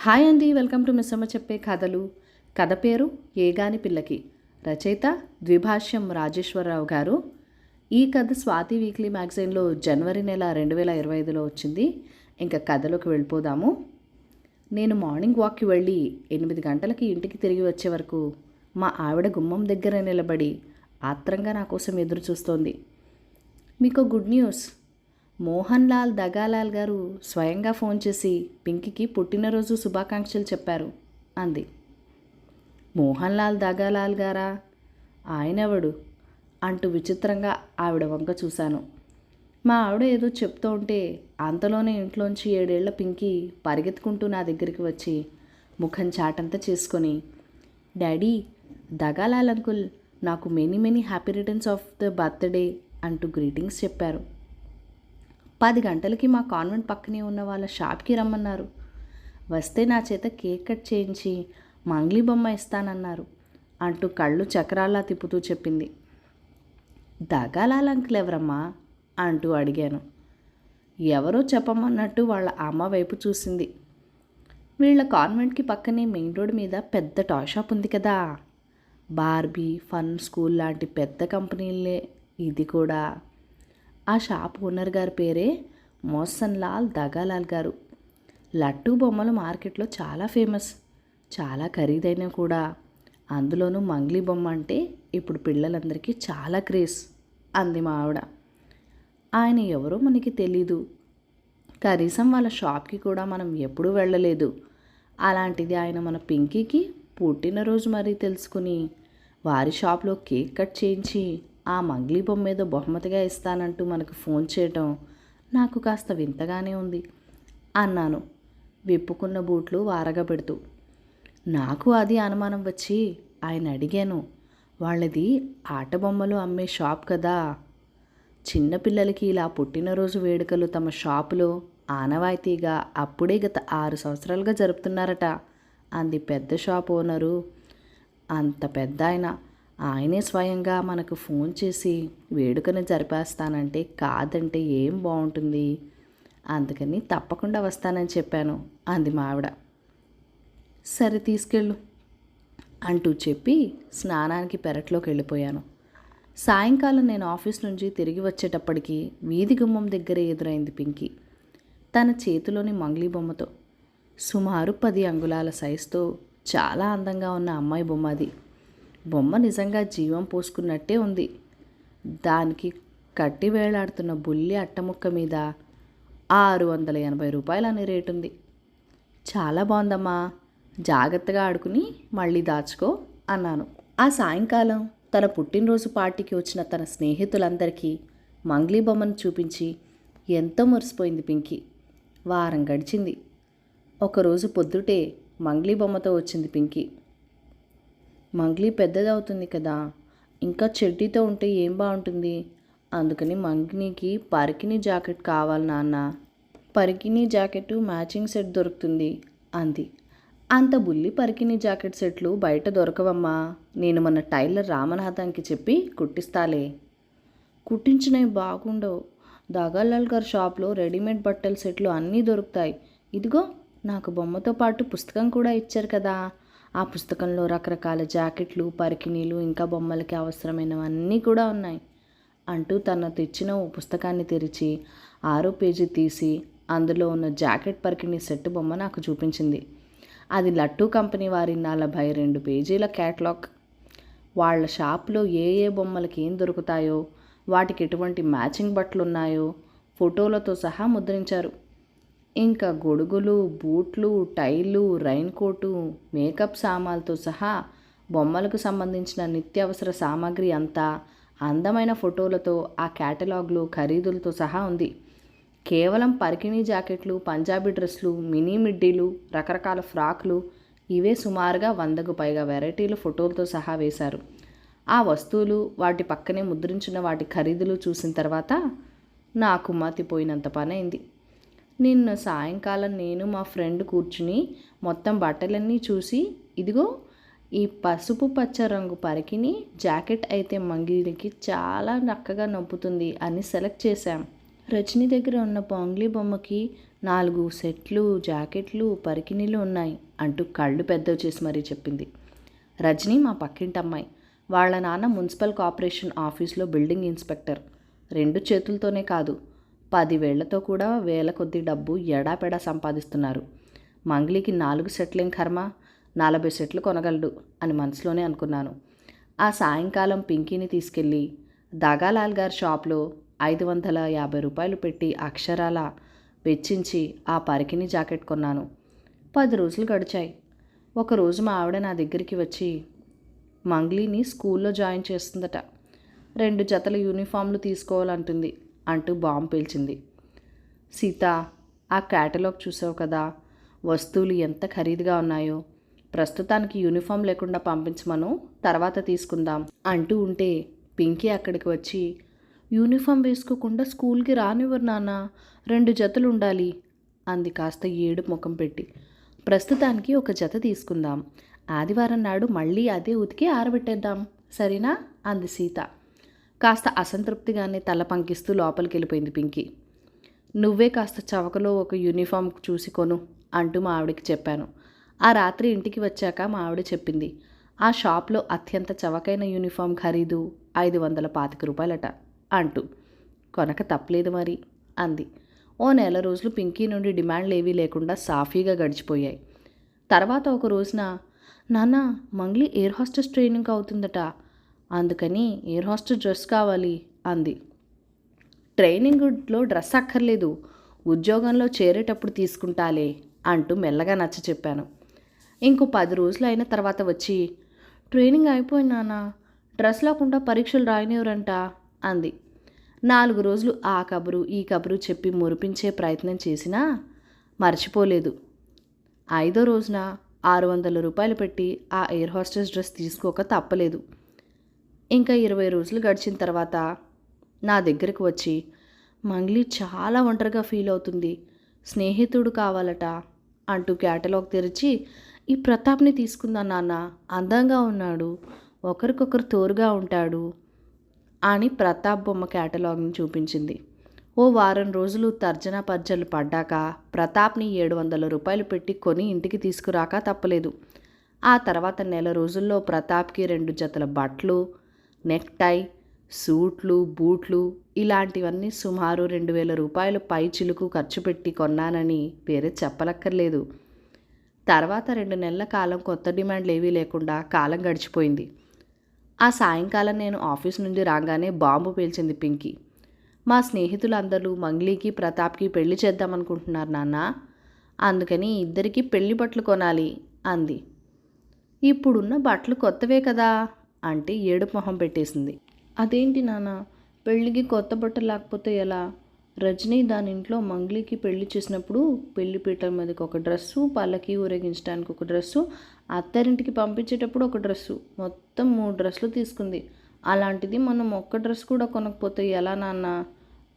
Hi అండి, welcome to Missamma చెప్పే కథలు. కథ పేరు ఏగాని పిల్లకి. రచయిత ద్విభాష్యం రాజేశ్వరరావు గారు. ఈ కథ స్వాతి వీక్లీ మ్యాగజైన్లో జనవరి నెల 2025లో వచ్చింది. ఇంకా కథలోకి వెళ్ళిపోదాము. నేను మార్నింగ్ వాక్కి వెళ్ళి 8 గంటలకి ఇంటికి తిరిగి వచ్చే వరకు మా ఆవిడ గుమ్మం దగ్గర నిలబడి ఆత్రంగా నా కోసం ఎదురు చూస్తోంది. మీకు గుడ్ న్యూస్, మోహన్ లాల్ దగాలాల్ గారు స్వయంగా ఫోన్ చేసి పింకీకి పుట్టినరోజు శుభాకాంక్షలు చెప్పారు అంది. మోహన్ లాల్ దగాలాల్ గారా? ఆయనెవడు అంటూ విచిత్రంగా ఆవిడ వంక చూశాను. మా ఆవిడ ఏదో చెప్తూ ఉంటే అంతలోనే ఇంట్లోంచి 7 ఏళ్ల పింకీ పరిగెత్తుకుంటూ నా దగ్గరికి వచ్చి ముఖం చాటంతా చేసుకొని, డాడీ, దగాలాల్ అంకుల్ నాకు many happy returns of the birthday అంటూ గ్రీటింగ్స్ చెప్పారు. 10 గంటలకి మా కాన్వెంట్ పక్కనే ఉన్న వాళ్ళ షాప్కి రమ్మన్నారు. వస్తే నా చేత కేక్ కట్ చేయించి మంగ్లీ బొమ్మ ఇస్తానన్నారు అంటూ కళ్ళు చక్రాల్లా తిప్పుతూ చెప్పింది. దగాలాల్ అంకుల్ ఎవరమ్మా అంటూ అడిగాను. ఎవరో చెప్పమన్నట్టు వాళ్ళ అమ్మ వైపు చూసింది. వీళ్ళ కాన్వెంట్కి పక్కనే మెయిన్ రోడ్ మీద పెద్ద టాయ్ షాప్ ఉంది కదా, బార్బీ, ఫన్ స్కూల్ లాంటి పెద్ద కంపెనీలే ఇది కూడా. ఆ షాప్ ఓనర్ గారి పేరే మోహన్ లాల్ దగాలాల్ గారు. లట్టు బొమ్మలు మార్కెట్లో చాలా ఫేమస్, చాలా ఖరీదైనవి కూడా. అందులోనూ మంగ్లీ బొమ్మ అంటే ఇప్పుడు పిల్లలందరికీ చాలా క్రేజ్ అంది మా ఆవిడ. ఆయన ఎవరో మనకి తెలీదు, కనీసం వాళ్ళ షాప్కి కూడా మనం ఎప్పుడూ వెళ్ళలేదు. అలాంటిది ఆయన మన పింకీకి పుట్టినరోజు మరీ తెలుసుకుని వారి షాప్లో కేక్ కట్ చేయించి ఆ మంగ్లీ బొమ్మ ఏదో బహుమతిగా ఇస్తానంటూ మనకు ఫోన్ చేయటం నాకు కాస్త వింతగానే ఉంది అన్నాను, విప్పుకున్న బూట్లు వారగా పెడుతూ. నాకు అది అనుమానం వచ్చి ఆయన అడిగాను, వాళ్ళది ఆట బొమ్మలు అమ్మే షాప్ కదా, చిన్నపిల్లలకి ఇలా పుట్టినరోజు వేడుకలు తమ షాపులో ఆనవాయితీగా అప్పుడే గత 6 సంవత్సరాలుగా జరుపుతున్నారట అంది పెద్ద షాప్ ఓనరు. అంత పెద్ద ఆయనే స్వయంగా మనకు ఫోన్ చేసి వేడుకను జరిపేస్తానంటే కాదంటే ఏం బాగుంటుంది, అందుకని తప్పకుండా వస్తానని చెప్పాను అంది మా ఆవిడ. సరే తీసుకెళ్ళు అంటూ చెప్పి స్నానానికి పెరట్లోకి వెళ్ళిపోయాను. సాయంకాలం నేను ఆఫీస్ నుంచి తిరిగి వచ్చేటప్పటికి వీధి గుమ్మం దగ్గరే ఎదురైంది పింకీ, తన చేతిలోని మంగ్లీ బొమ్మతో. సుమారు 10 అంగుళాల సైజుతో చాలా అందంగా ఉన్న అమ్మాయి బొమ్మ అది. బొమ్మ నిజంగా జీవం పోసుకున్నట్టే ఉంది. దానికి కట్టి వేలాడుతున్న బుల్లి అట్టముక్క మీద 680 రూపాయలు అనే రేటుంది. చాలా బాగుందమ్మా, జాగ్రత్తగా ఆడుకుని మళ్ళీ దాచుకో అన్నాను. ఆ సాయంకాలం తన పుట్టినరోజు పార్టీకి వచ్చిన తన స్నేహితులందరికీ మంగ్లీ బొమ్మను చూపించి ఎంతో మురిసిపోయింది పింకీ. వారం గడిచింది. ఒకరోజు పొద్దుటే మంగ్లీ బొమ్మతో వచ్చింది పింకీ. మంగ్లీ పెద్దదవుతుంది కదా, ఇంకా చెడ్డీతో ఉంటే ఏం బాగుంటుంది, అందుకని మంగ్లీకి పరికిణీ జాకెట్ కావాలి నాన్న, పరికిణీ జాకెట్ మ్యాచింగ్ సెట్ దొరుకుతుంది అంది. అంత బుల్లి పరికిణీ జాకెట్ సెట్లు బయట దొరకవమ్మా, నేను మన టైలర్ రామనాథానికి చెప్పి కుట్టిస్తాలే. కుట్టించినవి బాగుండవు, దగాలాల్ గారి షాప్లో రెడీమేడ్ బట్టల సెట్లు అన్నీ దొరుకుతాయి. ఇదిగో నాకు బొమ్మతో పాటు పుస్తకం కూడా ఇచ్చారు కదా, ఆ పుస్తకంలో రకరకాల జాకెట్లు, పరికిణీలు, ఇంకా బొమ్మలకి అవసరమైనవన్నీ కూడా ఉన్నాయి అంటూ తను తెచ్చిన ఓ పుస్తకాన్ని తెరిచి 6వ పేజీ తీసి అందులో ఉన్న జాకెట్ పరికిణీ సెట్ బొమ్మ నాకు చూపించింది. అది లట్టు కంపెనీ వారి 42 పేజీల క్యాటలాగ్. వాళ్ళ షాప్లో ఏ బొమ్మలకి ఏం దొరుకుతాయో, వాటికి ఎటువంటి మ్యాచింగ్ బట్టలు ఉన్నాయో ఫోటోలతో సహా ముద్రించారు. ఇంకా గొడుగులు, బూట్లు, టైలు, రైన్ కోటు, మేకప్ సామాన్లతో సహా బొమ్మలకు సంబంధించిన నిత్యావసర సామాగ్రి అంతా అందమైన ఫోటోలతో ఆ క్యాటలాగ్లో ఖరీదులతో సహా ఉంది. కేవలం పరికిణీ జాకెట్లు, పంజాబీ డ్రెస్లు, మినీ మిడ్డీలు, రకరకాల ఫ్రాక్లు ఇవే సుమారుగా 100కు పైగా వెరైటీలు ఫోటోలతో సహా వేశారు. ఆ వస్తువులు, వాటి పక్కనే ముద్రించిన వాటి ఖరీదులు చూసిన తర్వాత నాకు మతిపోయినంత పనైంది. నిన్న సాయంకాలం నేను మా ఫ్రెండ్ కూర్చుని మొత్తం బట్టలన్నీ చూసి, ఇదిగో ఈ పసుపు పచ్చ రంగు పరికిణి జాకెట్ అయితే మంగ్లీకి చాలా చక్కగా నొప్పుతుంది అని సెలెక్ట్ చేశాం. రజనీ దగ్గర ఉన్న మంగ్లీ బొమ్మకి 4 సెట్లు, జాకెట్లు, పరికిణీలు ఉన్నాయి అంటూ కళ్ళు పెద్దవి చేసి మరీ చెప్పింది. రజని మా పక్కింటి అమ్మాయి. వాళ్ళ నాన్న మున్సిపల్ కార్పొరేషన్ ఆఫీస్లో బిల్డింగ్ ఇన్స్పెక్టర్. 2 చేతులతోనే కాదు, 10 వేళ్లతో కూడా వేల కొద్ది డబ్బు ఎడాపెడా సంపాదిస్తున్నారు. మంగ్లీకి 4 సెట్లేం కర్మ, 40 సెట్లు కొనగలడు అని మనసులోనే అనుకున్నాను. ఆ సాయంకాలం పింకీని తీసుకెళ్ళి దాగాలాల్ గారి షాప్లో 550 రూపాయలు పెట్టి అక్షరాల వెచ్చించి ఆ పరికిణి జాకెట్ కొన్నాను. 10 రోజులు గడిచాయి. ఒకరోజు మా ఆవిడ నా దగ్గరికి వచ్చి మంగ్లీని స్కూల్లో జాయిన్ చేస్తుందట. 2 జతల యూనిఫామ్లు తీసుకోవాలంటుంది అంటూ బాంబు పేల్చింది. సీత, ఆ క్యాటలాగ్ చూసావు కదా, వస్తువులు ఎంత ఖరీదుగా ఉన్నాయో. ప్రస్తుతానికి యూనిఫామ్ లేకుండా పంపించమను, తర్వాత తీసుకుందాం అంటూ ఉంటే పింకీ అక్కడికి వచ్చి, యూనిఫామ్ వేసుకోకుండా స్కూల్కి రానివ్వరు నాన్న, 2 జతలు ఉండాలి అంది కాస్త ఏడు ముఖం పెట్టి. ప్రస్తుతానికి 1 జత తీసుకుందాం, ఆదివారం నాడు మళ్ళీ అదే ఉతికి ఆరబెట్టేద్దాం, సరేనా అంది సీత. కాస్త అసంతృప్తిగానే తల పంకిస్తూ లోపలికి వెళ్ళిపోయింది పింకీ. నువ్వే కాస్త చవకలో ఒక యూనిఫామ్ చూసి కొను అంటూ మా ఆవిడకి చెప్పాను. ఆ రాత్రి ఇంటికి వచ్చాక మా ఆవిడ చెప్పింది, ఆ షాప్లో అత్యంత చవకైన యూనిఫామ్ ఖరీదు 525 రూపాయలట అంటూ. కొనక తప్పలేదు మరి అంది. ఓ నెల రోజులు పింకీ నుండి డిమాండ్లు ఏవీ లేకుండా సాఫీగా గడిచిపోయాయి. తర్వాత ఒక రోజున, నాన్న, మంగ్లీ ఎయిర్ హోస్టెస్ ట్రైనింగ్ అవుతుందట, అందుకని ఎయిర్ హోస్టెస్ డ్రెస్ కావాలి అంది. ట్రైనింగ్లో డ్రెస్ అక్కర్లేదు, ఉద్యోగంలో చేరేటప్పుడు తీసుకుంటాలే అంటూ మెల్లగా నచ్చ చెప్పాను. ఇంకో 10 రోజులు అయిన తర్వాత వచ్చి, ట్రైనింగ్ అయిపోయింది నాన్న, డ్రెస్ లేకుండా పరీక్షలు రాయనివ్వరంట అంది. 4 రోజులు ఆ కబురు ఈ కబురు చెప్పి మురిపించే ప్రయత్నం చేసినా మర్చిపోలేదు. 5వ రోజున 600 రూపాయలు పెట్టి ఆ ఎయిర్ హోస్టెస్ డ్రెస్ తీసుకోక తప్పలేదు. ఇంకా 20 రోజులు గడిచిన తర్వాత నా దగ్గరకు వచ్చి, మంగ్లీ చాలా ఒంటరిగా ఫీల్ అవుతుంది, స్నేహితుడు కావాలట అంటూ క్యాటలాగ్ తెరిచి, ఈ ప్రతాప్ని తీసుకుందాం నాన్న, అందంగా ఉన్నాడు, ఒకరికొకరు తోడుగా ఉంటాడు అని ప్రతాప్ బొమ్మ క్యాటలాగ్ని చూపించింది. ఓ వారం రోజులు తర్జనా పర్జలు పడ్డాక ప్రతాప్ని 700 రూపాయలు పెట్టి కొని ఇంటికి తీసుకురాక తప్పలేదు. ఆ తర్వాత నెల రోజుల్లో ప్రతాప్కి 2 జతల బట్టలు, నెక్టై, సూట్లు, బూట్లు ఇలాంటివన్నీ సుమారు 2000 రూపాయలు పై చిలుకు ఖర్చు పెట్టి కొన్నానని వేరే చెప్పలక్కర్లేదు. తర్వాత 2 నెలల కాలం కొత్త డిమాండ్లు ఏవీ లేకుండా కాలం గడిచిపోయింది. ఆ సాయంకాలం నేను ఆఫీస్ నుండి రాగానే బాంబు పేల్చింది పింకీ. మా స్నేహితులందరూ మంగ్లీకి ప్రతాప్కి పెళ్లి చేద్దామనుకుంటున్నారు నాన్న, అందుకని ఇద్దరికీ పెళ్లి బట్టలు కొనాలి అంది. ఇప్పుడున్న బట్టలు కొత్తవే కదా అంటే ఏడుపు మొహం పెట్టేసింది. అదేంటి నాన్న, పెళ్ళికి కొత్త బట్టలు లేకపోతే ఎలా? రజనీ దాని ఇంట్లో మంగ్లీకి పెళ్లి చేసినప్పుడు పెళ్లి పీటల మీదకి ఒక డ్రెస్సు, పల్లకి ఊరేగించడానికి ఒక డ్రెస్సు, అత్తారింటికి పంపించేటప్పుడు ఒక డ్రెస్సు, మొత్తం 3 డ్రెస్సులు తీసుకుంది. అలాంటిది మనం ఒక్క డ్రెస్ కూడా కొనకపోతే ఎలా నాన్న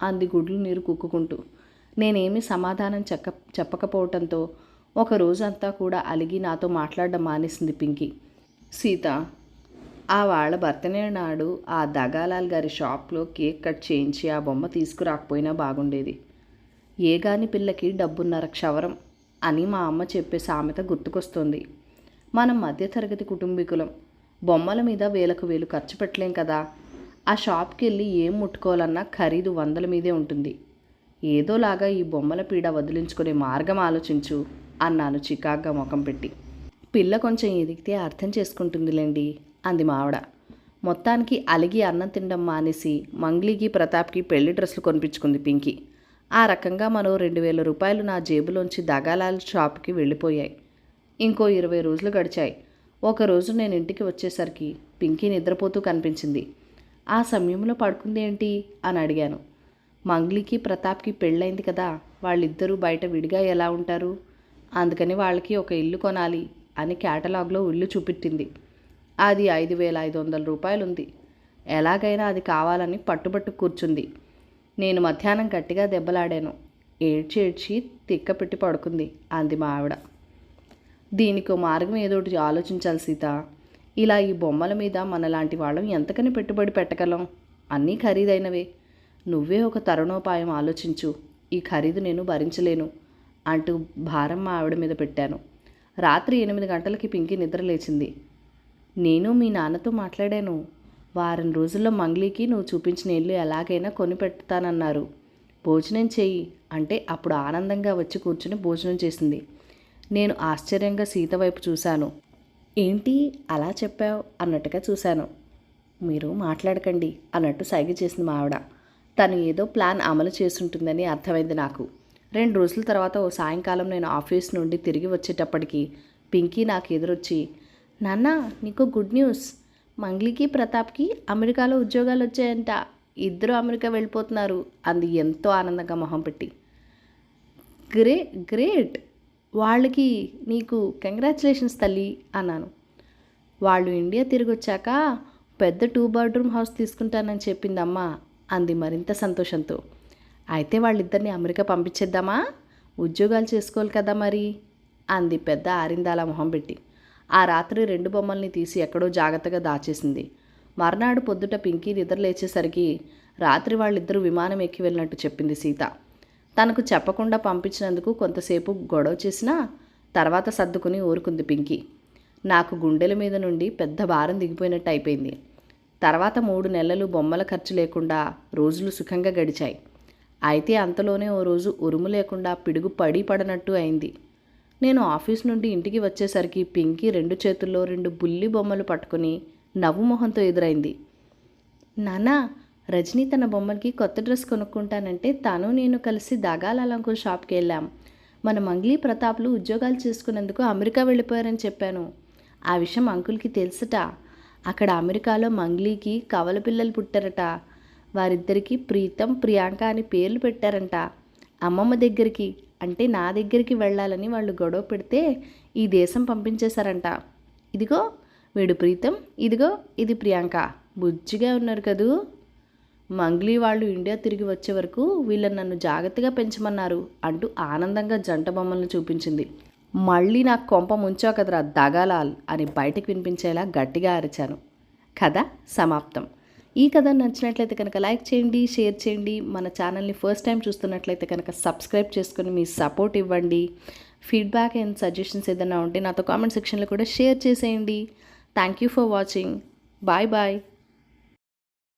అంది గుడ్లు నీరు కుక్కుకుంటూ. నేనేమీ సమాధానం చెప్పకపోవటంతో ఒక రోజంతా కూడా అలిగి నాతో మాట్లాడడం మానేసింది పింకీ. సీత, ఆ వాళ్ళ బర్త్డే నాడు ఆ దగాలాల్ గారి షాప్లో కేక్ కట్ చేయించి ఆ బొమ్మ తీసుకురాకపోయినా బాగుండేది. ఏగాని పిల్లకి డబ్బున్నర క్షవరం అని మా అమ్మ చెప్పే సామెత గుర్తుకొస్తుంది. మనం మధ్యతరగతి కుటుంబీకులం, బొమ్మల మీద వేలకు వేలు ఖర్చు పెట్టలేం కదా. ఆ షాప్కి వెళ్ళి ఏం ముట్టుకోవాలన్నా ఖరీదు 100ల మీదే ఉంటుంది. ఏదోలాగా ఈ బొమ్మల పీడ వదిలించుకునే మార్గం ఆలోచించు అన్నాను చికాగ్గా ముఖం పెట్టి. పిల్ల కొంచెం ఎదిగితే అర్థం చేసుకుంటుందిలేండి అంది మావిడ. మొత్తానికి అలిగి అన్నం తినడం మానేసి మంగ్లీకి ప్రతాప్కి పెళ్లి డ్రెస్సులు కొనిపించుకుంది పింకీ. ఆ రకంగా మరో 2000 రూపాయలు నా జేబులోంచి దగాలాల్ షాప్కి వెళ్ళిపోయాయి. ఇంకో 20 రోజులు గడిచాయి. ఒకరోజు నేను ఇంటికి వచ్చేసరికి పింకీ నిద్రపోతూ కనిపించింది. ఆ సమయంలో పడుకుంది ఏంటి అని అడిగాను. మంగ్లీకి ప్రతాప్కి పెళ్ళైంది కదా, వాళ్ళిద్దరూ బయట విడిగా ఎలా ఉంటారు, అందుకని వాళ్ళకి ఒక ఇల్లు కొనాలి అని క్యాటలాగ్లో ఇల్లు చూపెట్టింది. అది 5500 రూపాయలుంది. ఎలాగైనా అది కావాలని పట్టుబట్టు కూర్చుంది. నేను మధ్యాహ్నం గట్టిగా దెబ్బలాడాను. ఏడ్చి తిక్కపెట్టి పడుకుంది అంది మా ఆవిడ. దీనికో మార్గం ఏదోటి ఆలోచించాలి సీత. ఇలా ఈ బొమ్మల మీద మనలాంటి వాళ్ళం ఎంతకని పెట్టుబడి పెట్టగలం? అన్నీ ఖరీదైనవే. నువ్వే ఒక తరుణోపాయం ఆలోచించు. ఈ ఖరీదు నేను భరించలేను అంటూ భారం మా ఆవిడ మీద పెట్టాను. రాత్రి 8 గంటలకి పింకీ నిద్ర లేచింది. నేను మీ నాన్నతో మాట్లాడాను. వారం రోజుల్లో మంగ్లీకి నువ్వు చూపించిన ఇల్లు ఎలాగైనా కొని పెడతానన్నారు. భోజనం చెయ్యి అంటే అప్పుడు ఆనందంగా వచ్చి కూర్చుని భోజనం చేసింది. నేను ఆశ్చర్యంగా సీత వైపు చూశాను. ఏంటి అలా చెప్పావు అన్నట్టుగా చూశాను. మీరు మాట్లాడకండి అన్నట్టు సైగ చేసింది మా ఆవిడ. తను ఏదో ప్లాన్ అమలు చేసుంటుందని అర్థమైంది నాకు. 2 రోజుల తర్వాత ఓ సాయంకాలం నేను ఆఫీస్ నుండి తిరిగి వచ్చేటప్పటికి పింకీ నాకు ఎదురొచ్చి, నాన్న నీకు గుడ్ న్యూస్, మంగ్లీకి ప్రతాప్కి అమెరికాలో ఉద్యోగాలు వచ్చాయంట, ఇద్దరు అమెరికా వెళ్ళిపోతున్నారు అంది ఎంతో ఆనందంగా మొహం పెట్టి. గ్రేట్ వాళ్ళకి నీకు కంగ్రాచులేషన్స్ తల్లి అన్నాను. వాళ్ళు ఇండియా తిరిగి వచ్చాక పెద్ద 2 బెడ్రూమ్ హౌస్ తీసుకుంటానని చెప్పిందమ్మా అంది మరింత సంతోషంతో. అయితే వాళ్ళిద్దరిని అమెరికా పంపించేద్దామా, ఉద్యోగాలు చేసుకోవాలి కదా మరి అంది పెద్ద ఆరిందాల మొహం పెట్టి. ఆ రాత్రి 2 బొమ్మల్ని తీసి ఎక్కడో జాగ్రత్తగా దాచేసింది. మర్నాడు పొద్దుట పింకీ నిద్ర లేచేసరికి రాత్రి వాళ్ళిద్దరూ విమానం ఎక్కి వెళ్ళినట్టు చెప్పింది సీత. తనకు చెప్పకుండా పంపించినందుకు కొంతసేపు గొడవ చేసినా తర్వాత సర్దుకుని ఊరుకుంది పింకీ. నాకు గుండెల మీద నుండి పెద్ద భారం దిగిపోయినట్టు అయిపోయింది. తర్వాత 3 నెలలు బొమ్మల ఖర్చు లేకుండా రోజులు సుఖంగా గడిచాయి. అయితే అంతలోనే ఓ రోజు ఉరుము లేకుండా పిడుగు పడనట్టు అయింది. నేను ఆఫీస్ నుండి ఇంటికి వచ్చేసరికి పింకీ 2 చేతుల్లో 2 బుల్లి బొమ్మలు పట్టుకుని నవ్వు మొహంతో ఎదురైంది. నానా, రజనీ తన బొమ్మకి కొత్త డ్రెస్ కొనుక్కుంటానంటే తను నేను కలిసి దగాలాలంకో షాప్కి వెళ్ళాం. మన మంగ్లీ ప్రతాప్లు ఉద్యోగాలు చేసుకునేందుకు అమెరికా వెళ్ళిపోయారని చెప్పాను. ఆ విషయం అంకుల్కి తెలుసుట. అక్కడ అమెరికాలో మంగ్లీకి కవల పిల్లలు పుట్టారట. వారిద్దరికీ ప్రీతం, ప్రియాంక అని పేర్లు పెట్టారంట. అమ్మమ్మ దగ్గరికి అంటే నా దగ్గరికి వెళ్ళాలని వాళ్ళు గొడవ పెడితే ఈ దేశం పంపించేశారంట. ఇదిగో వీడు ప్రీతం, ఇదిగో ఇది ప్రియాంక, బుజ్జిగా ఉన్నారు కదూ. మంగ్లీ వాళ్ళు ఇండియా తిరిగి వచ్చే వరకు వీళ్ళని నన్ను జాగ్రత్తగా పెంచమన్నారు అంటూ ఆనందంగా జంట బొమ్మలను చూపించింది. మళ్ళీ నాకు కొంప ముంచావు కదరా దగాలాల్ అని బయటకు వినిపించేలా గట్టిగా అరిచాను. కథ సమాప్తం. ఈ కథ నచ్చినట్లయితే కనుక లైక్ చేయండి, షేర్ చేయండి. మన ఛానల్ని ఫస్ట్ టైం చూస్తున్నట్లయితే కనుక సబ్స్క్రైబ్ చేసుకొని మీ సపోర్ట్ ఇవ్వండి. ఫీడ్బ్యాక్ అండ్ సజెషన్స్ ఏదైనా ఉంటే నాతో కామెంట్ సెక్షన్లో కూడా షేర్ చేసేయండి. Thank you for watching. Bye bye.